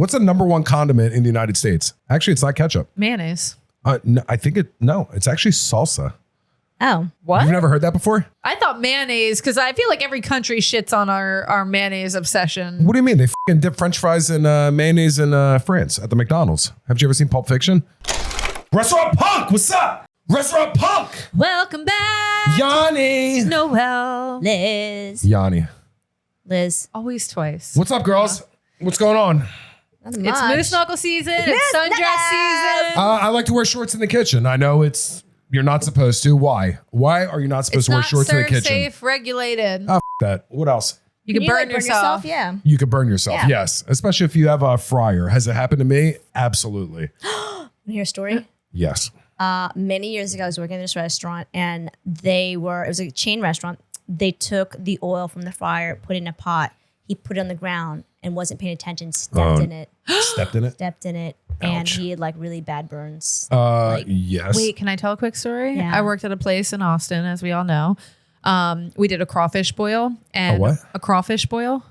What's the number one condiment in the United States? Actually, it's not ketchup. Mayonnaise. No, it's actually salsa. Oh, What? You've never heard that before? I thought mayonnaise because I feel like every country shits on our mayonnaise obsession. What do you mean? They fucking dip French fries in mayonnaise in France at the McDonald's. Have you ever seen Pulp Fiction? Restaurant Punk, what's up? Restaurant Punk. Welcome back. Yianni. Noelle. Liz. Yianni. Liz. Always twice. What's up, girls? What's going on? Not It's much. moose knuckle season. Moose It's sundress knuckles. season. I like to wear shorts in the kitchen. I know you're not supposed to. Why? Why are you not supposed It's to wear not shorts in the serve kitchen? safe, regulated. Oh, that. What else? You can burn like, yourself. Yeah. You could burn yourself. Yeah. Yes. Especially if you have a fryer. Has it happened to me? Absolutely. Want to hear a story? Yes. Many years ago, I was working in this restaurant, and it was a chain restaurant. They took the oil from the fryer, put it in a pot. He put it on the ground and wasn't paying attention, stepped in it, Stepped in it? and Ouch. he had like really bad burns. Yes. Wait, can I tell a quick story? Yeah. I worked at a place in Austin, as we all know. We did a crawfish boil. And A what? A crawfish boil.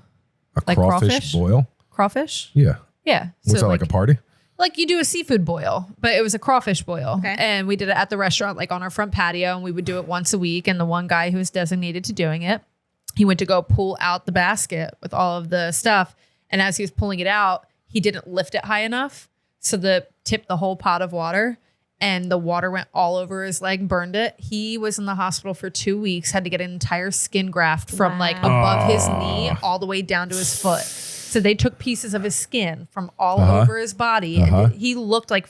A like crawfish crawfish? boil? Crawfish? Yeah. Yeah. Was that like a party? Like you do a seafood boil, but it was a crawfish boil. Okay. And we did it at the restaurant, like on our front patio, and we would do it once a week. And the one guy who was designated to doing it, he went to go pull out the basket with all of the stuff. And as he was pulling it out, he didn't lift it high enough. So tipped the whole pot of water, and the water went all over his leg, burned it. He was in the hospital for 2 weeks, had to get an entire skin graft from like above his knee all the way down to his foot. So they took pieces of his skin from all over his body. And he looked like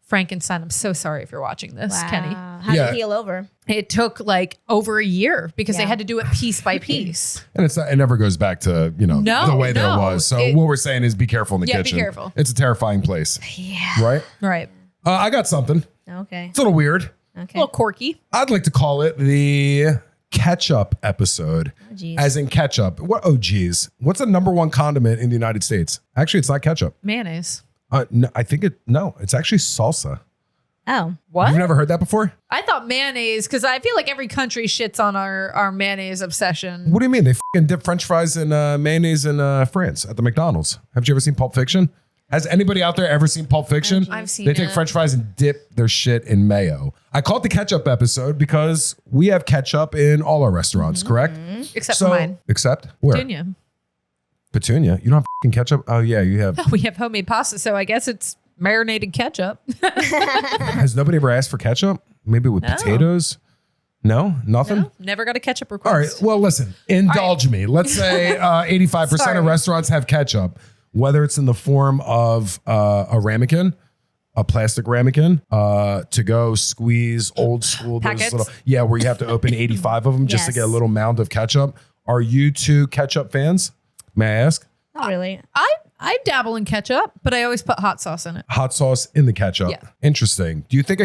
Frankenstein. I'm so sorry if you're watching this, Kenny. How did it heal over? It took like over a year because they Yeah. had to do it piece by piece. And it never goes back to, the way that it was. So what we're saying is be careful in the Yeah, be kitchen. careful. It's a terrifying place. Yeah. Right? Right. I got something. Okay. It's a little weird. A Okay. little quirky. I'd like to call it the Ketchup episode. geez. As in ketchup. Oh, geez. What's the number one condiment in the United States? Actually, it's not ketchup. Mayonnaise. No, it's actually salsa. Oh. What? You've never heard that before? I thought mayonnaise because I feel like every country shits on our mayonnaise obsession. What do you mean? They fucking dip French fries in mayonnaise in France at the McDonald's. Have you ever seen Pulp Fiction? Has anybody out there ever seen Pulp Fiction? I've seen They take it. French fries and dip their shit in mayo. I call it the ketchup episode because we have ketchup in all our restaurants, correct? Except for mine. Except where? Petunia. Petunia. You don't have fucking ketchup? Oh yeah, you have. We have homemade pasta, so I guess it's marinated ketchup. Has nobody ever asked for ketchup? Maybe with No. potatoes? No, nothing. No, never got a ketchup All right. request. Well, listen, indulge me. Let's say 85% Sorry. of restaurants have ketchup, whether it's in the form of a ramekin, a plastic ramekin, to go squeeze old school. Packets? Where you have to open 85 of them just to Yes. get a little mound of ketchup. Are you two ketchup fans? May I ask? Not really. I dabble in ketchup, but I always put hot sauce in it. Hot sauce in the ketchup. Yeah. Interesting. Do you think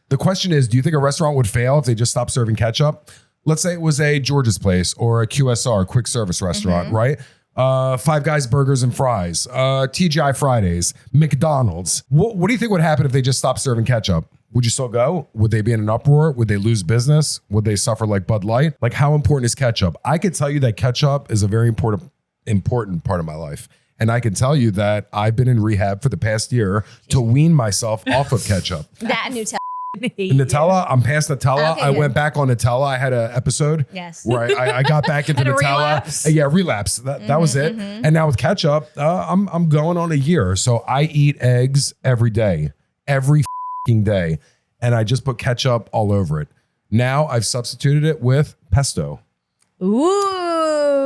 the question is, do you think a restaurant would fail if they just stopped serving ketchup? Let's say it was a George's Place or a QSR, quick service restaurant, right? Five Guys Burgers and Fries, TGI Fridays, McDonald's. What do you think would happen if they just stopped serving ketchup? Would you still go? Would they be in an uproar? Would they lose business? Would they suffer like Bud Light? Like, how important is ketchup? I could tell you that ketchup is a very important part of my life. And I can tell you that I've been in rehab for the past year to wean myself off of ketchup. That Nutella. Nutella, I'm past Nutella. Okay, I good. went back on Nutella. I had an episode Yes. where I got back into Had a Nutella. relapse. Yeah, relapse. That was it. And now with ketchup, I'm going on a year. So I eat eggs every day, every fucking day. And I just put ketchup all over it. Now I've substituted it with pesto.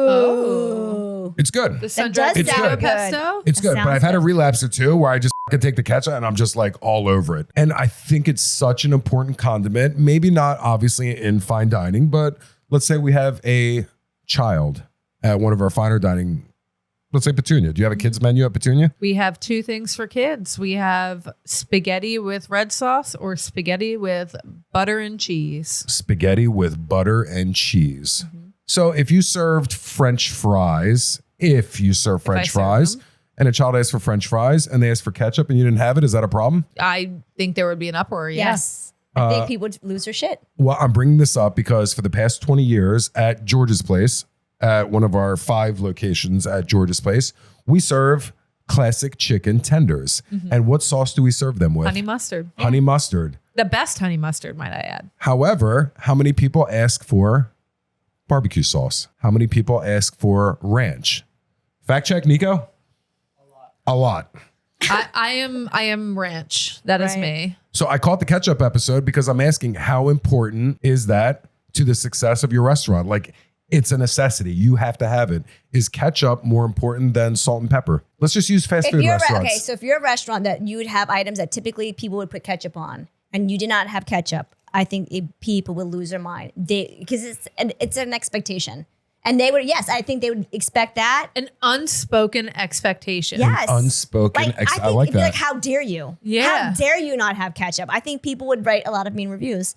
Ooh. It's good. The That sun-dried does It's potato good. pesto. It's That good, but sounds I've had a good. relapse or two where I just can take the ketchup and I'm just like all over it. And I think it's such an important condiment. Maybe not obviously in fine dining, but let's say we have a child at one of our finer dining. Let's say Petunia. Do you have a kids menu at Petunia? We have two things for kids. We have spaghetti with red sauce or spaghetti with butter and cheese. Spaghetti with butter and cheese. So if you served French fries, French fries, them. and a child asked for French fries and they asked for ketchup and you didn't have it, is that a problem? I think there would be an uproar. Yes. I think people would lose their shit. Well, I'm bringing this up because for the past 20 years at George's Place, at one of our 5 locations at George's Place, we serve classic chicken tenders. And what sauce do we serve them with? Honey mustard. Honey mustard. The best honey mustard, might I add. However, how many people ask for barbecue sauce? How many people ask for ranch? Fact check, Nico? A lot. I am ranch. That is Right. me. So I caught the ketchup episode because I'm asking how important is that to the success of your restaurant? Like, it's a necessity. You have to have it. Is ketchup more important than salt and pepper? Let's just use fast food restaurants. Okay, so if you're a restaurant that you would have items that typically people would put ketchup on, and you did not have ketchup, I think people would lose their mind. Because it's an expectation. And they would, yes, I think they would expect that. An unspoken expectation. Yes. Unspoken. I like it'd be that. like, how dare you? Yeah. How dare you not have ketchup? I think people would write a lot of mean reviews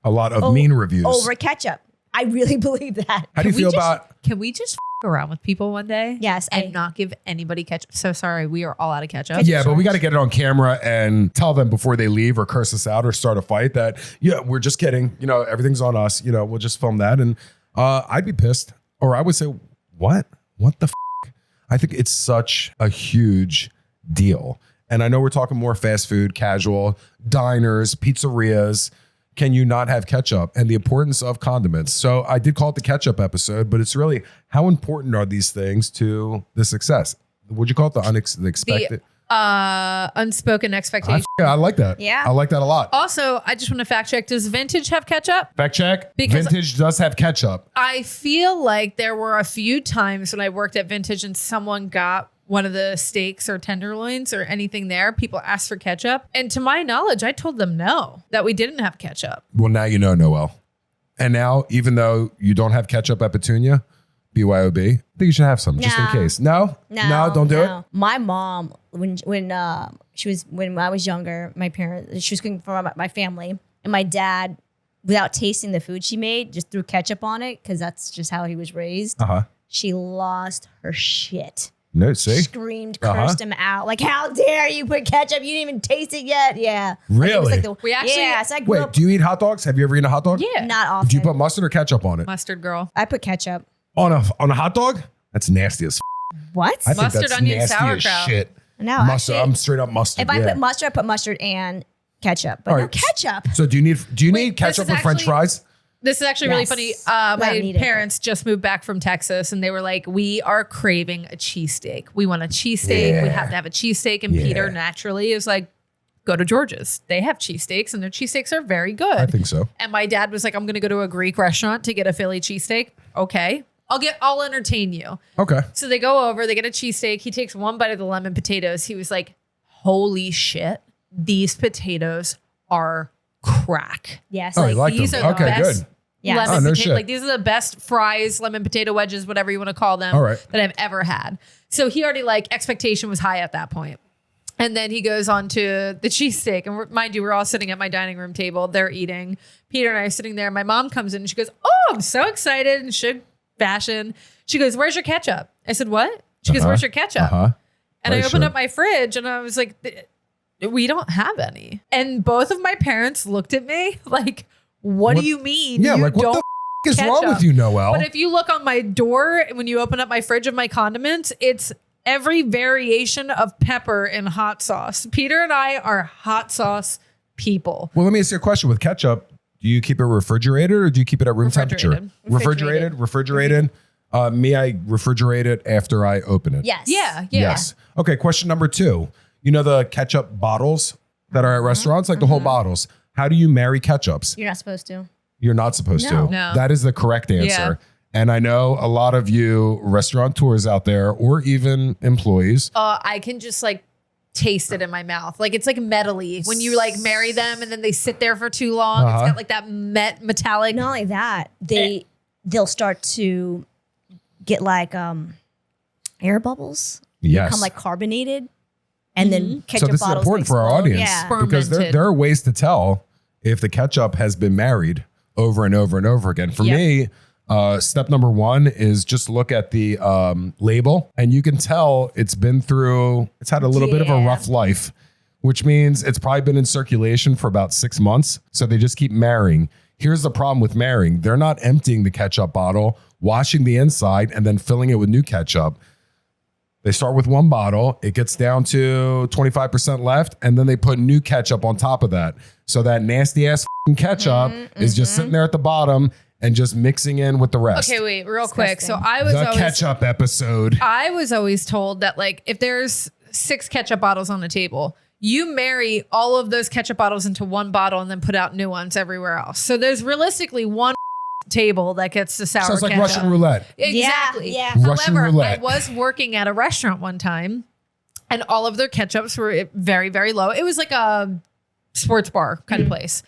A lot of mean reviews. over ketchup. I really believe that. How do you feel about? Can we just around with people one day? Yes, And not give anybody ketchup? So sorry, we are all out of ketchup. Yeah, but we got to get it on camera and tell them before they leave or curse us out or start a fight that, yeah, we're just kidding. You know, everything's on us. You know, we'll just film that. And I'd be pissed. Or I would say, what? What the f? I think it's such a huge deal. And I know we're talking more fast food, casual, diners, pizzerias. Can you not have ketchup? And the importance of condiments. So I did call it the ketchup episode, but it's really how important are these things to the success? Would you call it the unexpected? Unspoken expectation. I like that. Yeah. I like that a lot. Also, I just want to fact check. Does Vintage have ketchup? Fact check. Because- Vintage does have ketchup. I feel like there were a few times when I worked at Vintage and someone got one of the steaks or tenderloins or anything there. People asked for ketchup. And to my knowledge, I told them no, that we didn't have ketchup. Well, now you know, Noelle. And now, even though you don't have ketchup at Petunia, BYOB, I think you should have some just in No. case. No, don't do it. My mom, when I was younger, she was cooking for my family, and my dad, without tasting the food she made, just threw ketchup on it because that's just how he was raised. She lost her shit. No, see? Screamed, cursed him out. Like, how dare you put ketchup? You didn't even taste it yet. Yeah. Really? Like, it was like We actually- yeah, so I grew Wait, up do you eat hot dogs? Have you ever eaten a hot dog? Yeah. not often. Do you put mustard or ketchup on it? Mustard girl. I put ketchup. On a hot dog? That's nasty as What? I think Mustard, that's onion, nasty as sauerkraut. shit. No, Mustard. actually, I'm straight up mustard. if I yeah. put mustard and ketchup. But All no right. ketchup. So do you need Wait, ketchup this is with French actually- fries? This is actually really Yes. funny. Not My needed, parents just moved back from Texas and they were like, we are craving a cheesesteak. We want a cheesesteak. Yeah. We have to have a cheesesteak. And Yeah. Peter naturally is like, go to George's. They have cheesesteaks and their cheesesteaks are very good. I think so. And my dad was like, I'm going to go to a Greek restaurant to get a Philly cheesesteak. Okay. I'll entertain you. Okay. So they go over, they get a cheesesteak. He takes one bite of the lemon potatoes. He was like, holy shit, these potatoes are crack. Yes. Oh, you like these them. are the Okay, best good. Yes. Oh, lemon no potato, shit. like these are the best fries, lemon potato wedges, whatever you want to call them, All right. that I've ever had. So he already like expectation was high at that point. And then he goes on to the cheesesteak. And mind you, we're all sitting at my dining room table. They're eating. Peter and I are sitting there. My mom comes in and she goes, oh, I'm so excited in Shug fashion. She goes, where's your ketchup? I said, what? She goes, where's your ketchup? And I Right, opened sure. up my fridge and I was like, we don't have any. And both of my parents looked at me like, what do you mean? Yeah, you like what don't the is wrong ketchup? with you, Noelle? But if you look on my door, when you open up my fridge of my condiments, it's every variation of pepper in hot sauce. Peter and I are hot sauce people. Well, let me ask you a question. With ketchup, do you keep it refrigerated or do you keep it at room temperature? Refrigerated. Refrigerated. Me, I refrigerate it after I open it. Yes. Yeah. Yes. Okay. Question number 2. You know the ketchup bottles that are at restaurants, like the whole bottles. How do you marry ketchups? You're not supposed to. You're not supposed No. to. No. That is the correct answer. Yeah. And I know a lot of you restaurateurs out there, or even employees. I can just like taste it in my mouth. Like it's like metally when you like marry them and then they sit there for too long. Uh-huh. It's got like that metallic. Not only that, they'll start to get like air bubbles. Yes. Become like carbonated. And then So ketchup this is bottles important for our explode. audience Yeah. because Fermented. there are ways to tell if the ketchup has been married over and over and over again. For Yep. me, step number 1 is just look at the label and you can tell it's had a little bit of a Yeah. rough life, which means it's probably been in circulation for about 6 months. So they just keep marrying. Here's the problem with marrying. They're not emptying the ketchup bottle, washing the inside, and then filling it with new ketchup. They start with one bottle. It gets down to 25% left. And then they put new ketchup on top of that. So that nasty ass ketchup is just sitting there at the bottom and just mixing in with the rest. Okay, wait, real Disgusting. quick. So I was The always, ketchup episode. I was always told that like if there's 6 ketchup bottles on the table, you marry all of those ketchup bottles into one bottle and then put out new ones everywhere else. So there's realistically one table that gets the sour Sounds like ketchup. Russian roulette. Exactly. Yeah. Russian However, roulette. I was working at a restaurant one time and all of their ketchups were very, very low. It was like a sports bar kind of place.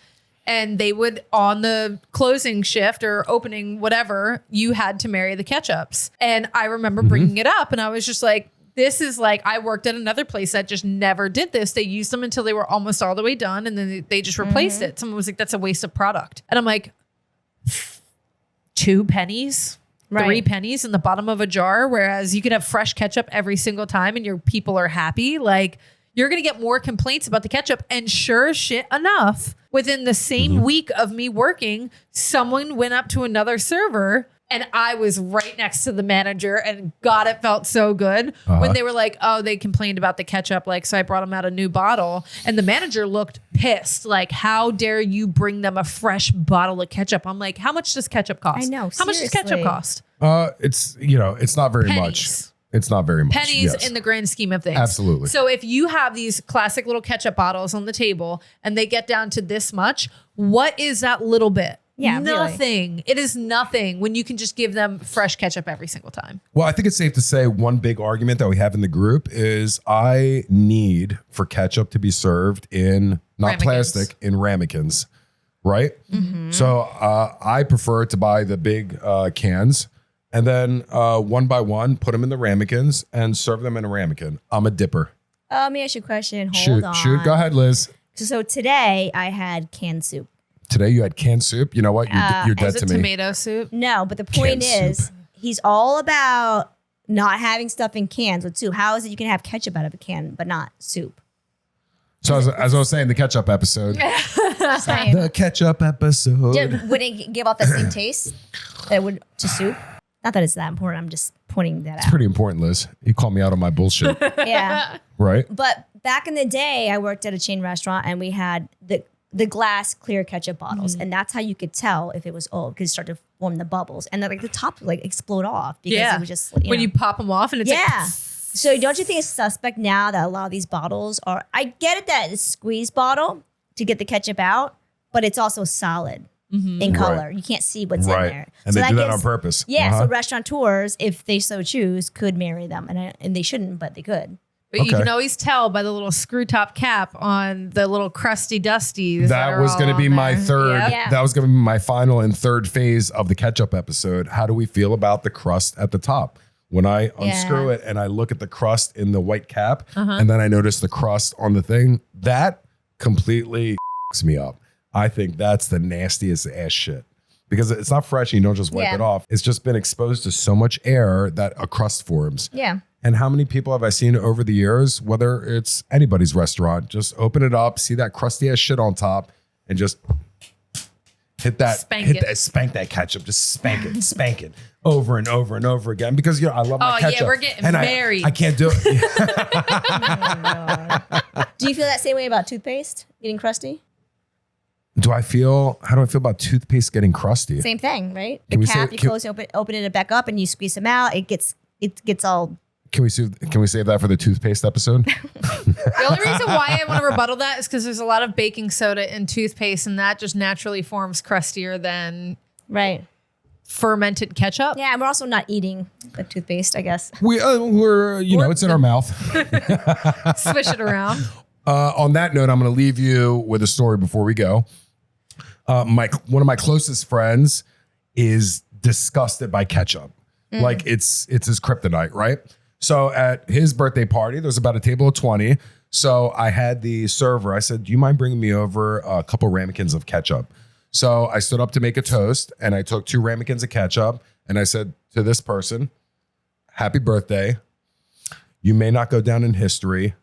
And they would, on the closing shift or opening, whatever, you had to marry the ketchups. And I remember bringing it up and I was just like, this is like, I worked at another place that just never did this. They used them until they were almost all the way done. And then they just replaced it. Someone was like, that's a waste of product. And I'm like, 2 pennies, Right. 3 pennies in the bottom of a jar. Whereas you could have fresh ketchup every single time and your people are happy. Like you're going to get more complaints about the ketchup. And sure as shit enough, within the same week of me working, someone went up to another server and I was right next to the manager and God, it felt so good when they were like, oh, they complained about the ketchup. Like, so I brought them out a new bottle and the manager looked pissed. Like, how dare you bring them a fresh bottle of ketchup? I'm like, how much does ketchup cost? I know, How much does ketchup seriously. cost? It's, it's not very much. Pennies. It's not very much. Pennies yes. in the grand scheme of things. Absolutely. So if you have these classic little ketchup bottles on the table and they get down to this much, what is that little bit? Yeah, really. nothing. It is nothing when you can just give them fresh ketchup every single time. Well, I think it's safe to say one big argument that we have in the group is I need for ketchup to be served in not Ramekins. plastic, in ramekins, right? So I prefer to buy the big cans and then one by one put them in the ramekins and serve them in a ramekin. I'm a dipper. Let me ask you a question. Hold on. Shoot. Go ahead, Liz. So today I had canned soup. Today you had canned soup. You know what? You're dead Is to it me. tomato soup? No, but the point Canned is, soup. he's all about not having stuff in cans with soup. How is it you can have ketchup out of a can, but not soup? So as I was saying, the ketchup episode. Saying, The ketchup episode. would it give off the same taste that it would to soup? Not that it's that important. I'm just pointing that out. Pretty important, Liz. You called me out on my bullshit, Yeah. right? But back in the day, I worked at a chain restaurant and we had the glass clear ketchup bottles. And that's how you could tell if it was old because it started to form the bubbles. And then like the top would like explode off because it was just, when know. you pop them off and it's Yeah. like, So don't you think it's suspect now that a lot of these bottles are, I get it that it's a squeeze bottle to get the ketchup out, but it's also solid in color. Right. You can't see what's in Right. there. And So they do that gives- on purpose. Yeah. Uh-huh. So restaurateurs, if they so choose, could marry them. And they shouldn't, but they could. But you Okay. can always tell by the little screw top cap on the little crusty dusties. That was going to be my third. Yep. Yeah. That was going to be my final and third phase of the ketchup episode. How do we feel about the crust at the top? When I unscrew it and I look at the crust in the white cap, and then I notice the crust on the thing, that completely f***s me up. I think that's the nastiest ass shit because it's not fresh. And you don't just wipe Yeah. it off. It's just been exposed to so much air that a crust forms. Yeah. And how many people have I seen over the years, whether it's anybody's restaurant, just open it up, see that crusty ass shit on top, and just hit that, spank that ketchup, just spank it over and over and over again. Because I love my Oh, ketchup. yeah, we're getting and married. I can't do it. Do you feel that same way about toothpaste getting crusty? How do I feel about toothpaste getting crusty? Same thing, right? The Can we cap, say- you close, open it back up, and you squeeze them out. It gets all. Can we save that for the toothpaste episode? The only reason why I want to rebuttal that is because there's a lot of baking soda in toothpaste, and that just naturally forms crustier than Right. fermented ketchup. Yeah, and we're also not eating the toothpaste, I guess. We're it's in our mouth. Swish it around. On that note, I'm going to leave you with a story before we go. One of my closest friends is disgusted by ketchup. Like it's his kryptonite, right? So at his birthday party, there's about a table of 20. So I had the server. I said, "Do you mind bringing me over a couple ramekins of ketchup?" So I stood up to make a toast, and I took 2 ramekins of ketchup, and I said to this person, "Happy birthday. You may not go down in history,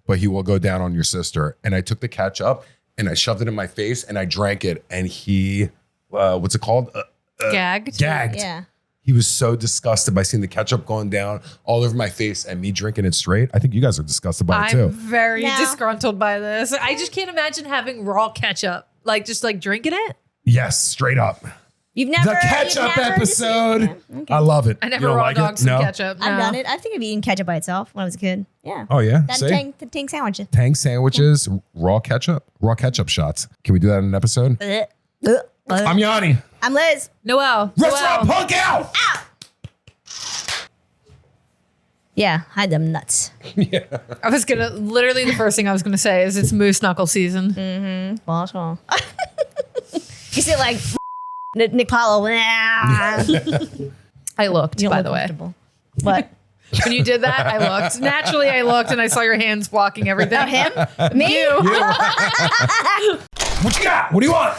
but he will go down on your sister." And I took the ketchup and I shoved it in my face and I drank it. And he, what's it called? Gagged. Gagged. Yeah. He was so disgusted by seeing the ketchup going down all over my face and me drinking it straight. I think you guys are disgusted by it too. I'm very No. disgruntled by this. I just can't imagine having raw ketchup, like just like drinking it. Yes, straight up. You've never The ketchup you've never episode. Yeah, okay. I love it. I never You don't raw like dogged it? some No? ketchup. I've no. done it. I think I've eaten ketchup by itself when I was a kid. Yeah. Oh yeah. That See? tang sandwich. Tang sandwiches, raw ketchup shots. Can we do that in an episode? I'm Yianni. I'm Liz. Noelle. Restaurant Noelle. punk out. Yeah, hide them nuts. I was gonna literally the first thing I was gonna say is it's moose knuckle season. What's wrong? You see, like Nick Paulo. I looked, by the way. What? When you did that, I looked. Naturally, I looked and I saw your hands blocking everything. Oh, him? Me? You. What you got? What do you want?